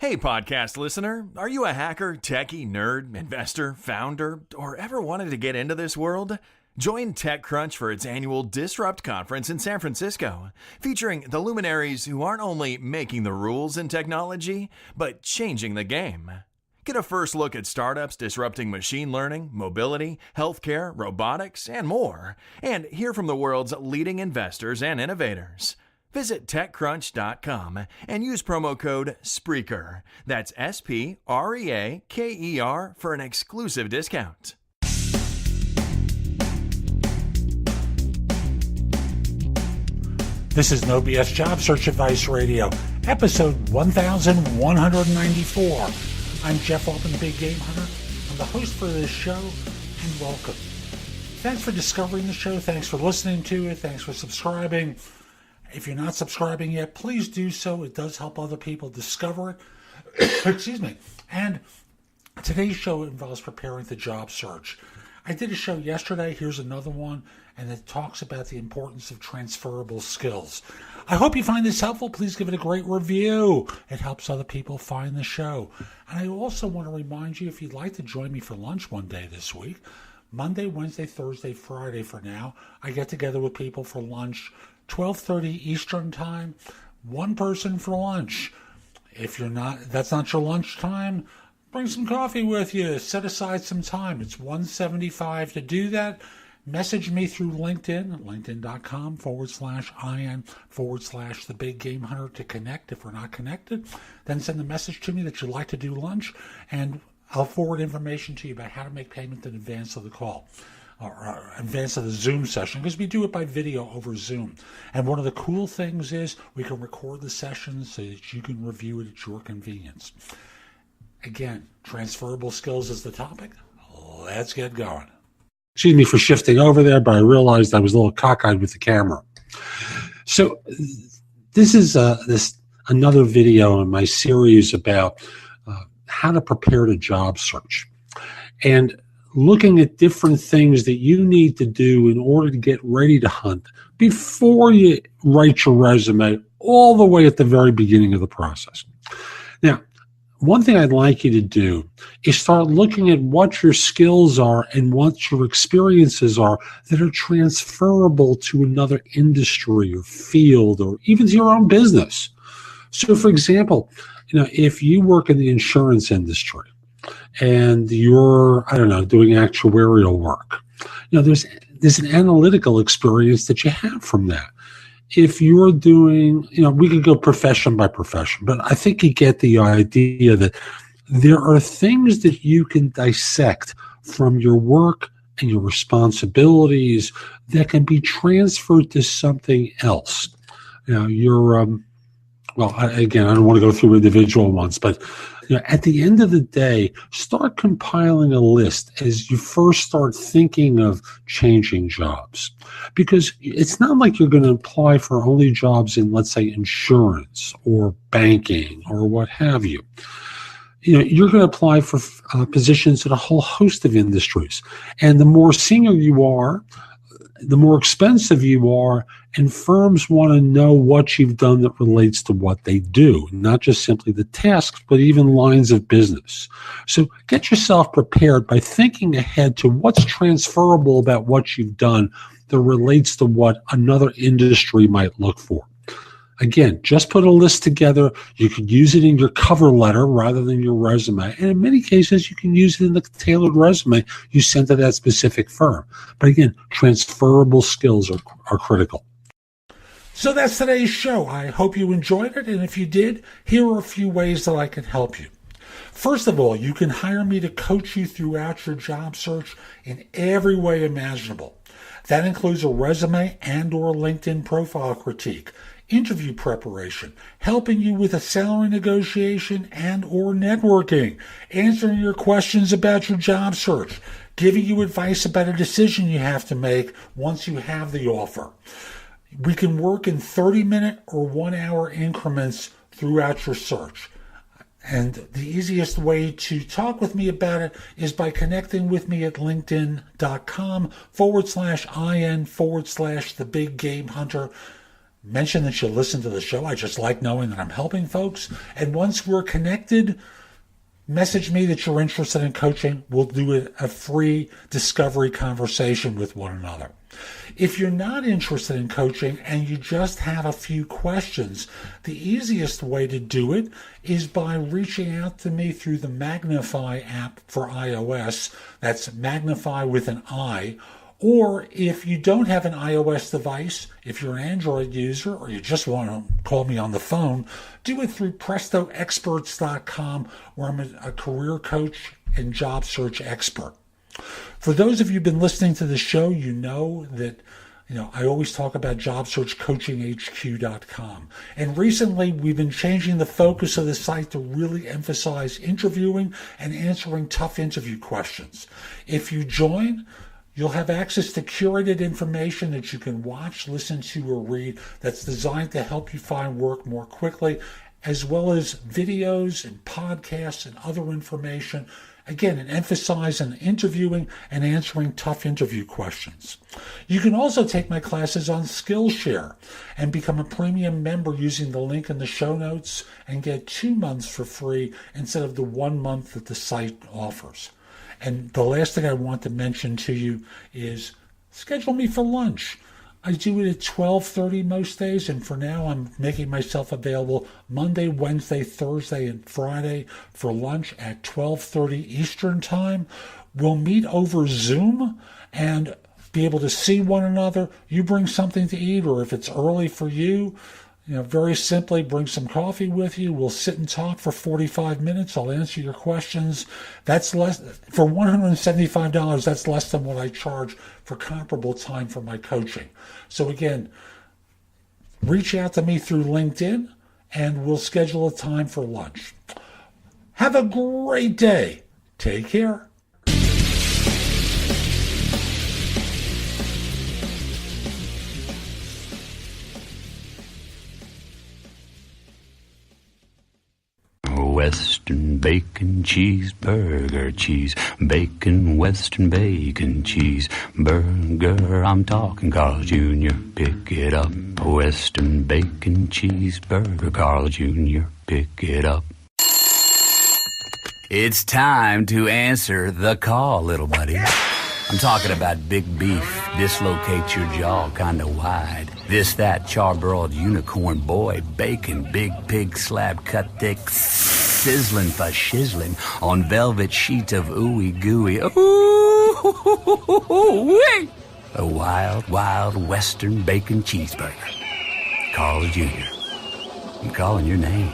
Hey, podcast listener, are you a hacker, techie, nerd, investor, founder, or ever wanted to get into this world? Join TechCrunch for its annual Disrupt conference in San Francisco, featuring the luminaries who aren't only making the rules in technology, but changing the game. Get a first look at startups disrupting machine learning, mobility, healthcare, robotics, and more, and hear from the world's leading investors and innovators. Visit TechCrunch.com and use promo code SPREAKER. That's SPREAKER for an exclusive discount. This is No BS Job Search Advice Radio, episode 1194. I'm Jeff Altman, Big Game Hunter. I'm the host for this show, and welcome. Thanks for discovering the show. Thanks for listening to it. Thanks for subscribing. If you're not subscribing yet, please do so. It does help other people discover it. Excuse me. And today's show involves preparing the job search. I did a show yesterday. Here's another one, and it talks about the importance of transferable skills. I hope you find this helpful. Please give it a great review. It helps other people find the show. And I also want to remind you, if you'd like to join me for lunch one day this week, Monday, Wednesday, Thursday, Friday for now, I get together with people for lunch, 12:30 Eastern time, one person for lunch. If that's not your lunch time, bring some coffee with you. Set aside some time. It's $175 to do that. Message me through LinkedIn, linkedin.com/IN/The Big Game Hunter to connect if we're not connected. Then send a message to me that you'd like to do lunch, and I'll forward information to you about how to make payment in advance of the call, or advance of the Zoom session, because we do it by video over Zoom. And one of the cool things is we can record the session so that you can review it at your convenience. Again, transferable skills is the topic. Let's get going. Excuse me for shifting over there, but I realized I was a little cockeyed with the camera. So this is another video in my series about how to prepare to job search, and looking at different things that you need to do in order to get ready to hunt before you write your resume, all the way at the very beginning of the process. Now, one thing I'd like you to do is start looking at what your skills are and what your experiences are that are transferable to another industry or field or even to your own business. So, for example, if you work in the insurance industry and you're, doing actuarial work, there's an analytical experience that you have from that. If you're doing, we could go profession by profession, but I think you get the idea that there are things that you can dissect from your work and your responsibilities that can be transferred to something else. Again, I don't want to go through individual ones, but at the end of the day, start compiling a list as you first start thinking of changing jobs. Because it's not like you're going to apply for only jobs in, let's say, insurance or banking or what have you. You're going to apply for positions in a whole host of industries. And the more senior you are, the more expensive you are, and firms want to know what you've done that relates to what they do, not just simply the tasks, but even lines of business. So get yourself prepared by thinking ahead to what's transferable about what you've done that relates to what another industry might look for. Again, just put a list together. You can use it in your cover letter rather than your resume. And in many cases, you can use it in the tailored resume you send to that specific firm. But again, transferable skills are critical. So that's today's show. I hope you enjoyed it. And if you did, here are a few ways that I can help you. First of all, you can hire me to coach you throughout your job search in every way imaginable. That includes a resume and or LinkedIn profile critique, interview preparation, helping you with a salary negotiation and or networking, answering your questions about your job search, giving you advice about a decision you have to make once you have the offer. We can work in 30-minute or 1-hour increments throughout your search. And the easiest way to talk with me about it is by connecting with me at linkedin.com/IN/The Big Game Hunter. mention that you listen to the show. I just like knowing that I'm helping folks. And once we're connected, message me that you're interested in coaching. We'll do a free discovery conversation with one another. If you're not interested in coaching and you just have a few questions, the easiest way to do it is by reaching out to me through the Magnify app for iOS. That's Magnify with an I. Or if you don't have an iOS device, if you're an Android user or you just want to call me on the phone, do it through PrestoExperts.com, where I'm a career coach and job search expert. For those of you who've been listening to the show, you know that I always talk about JobSearchCoachingHQ.com. And recently, we've been changing the focus of the site to really emphasize interviewing and answering tough interview questions. If you join, you'll have access to curated information that you can watch, listen to, or read that's designed to help you find work more quickly, as well as videos and podcasts and other information. Again, an emphasis on interviewing and answering tough interview questions. You can also take my classes on Skillshare and become a premium member using the link in the show notes and get 2 months for free instead of the 1 month that the site offers. And the last thing I want to mention to you is schedule me for lunch. I do it at 12:30 most days, and for now I'm making myself available Monday, Wednesday, Thursday, and Friday for lunch at 12:30 Eastern Time. We'll meet over Zoom and be able to see one another. You bring something to eat, or if it's early for you, very simply bring some coffee with you. We'll sit and talk for 45 minutes. I'll answer your questions. That's less for $175. That's less than what I charge for comparable time for my coaching. So again, reach out to me through LinkedIn and we'll schedule a time for lunch. Have a great day. Take care. Western bacon cheeseburger, cheese bacon, Western bacon cheeseburger. I'm talking Carl Jr., pick it up. Western bacon cheeseburger, Carl Jr., pick it up. It's time to answer the call, little buddy. I'm talking about big beef, dislocate your jaw kinda wide. This, that, charbroiled unicorn boy, bacon, big pig slab cut thick, sizzling for shizzling on velvet sheets of ooey gooey. Ooh-wee! A wild, wild Western bacon cheeseburger. Carl Jr., I'm calling your name.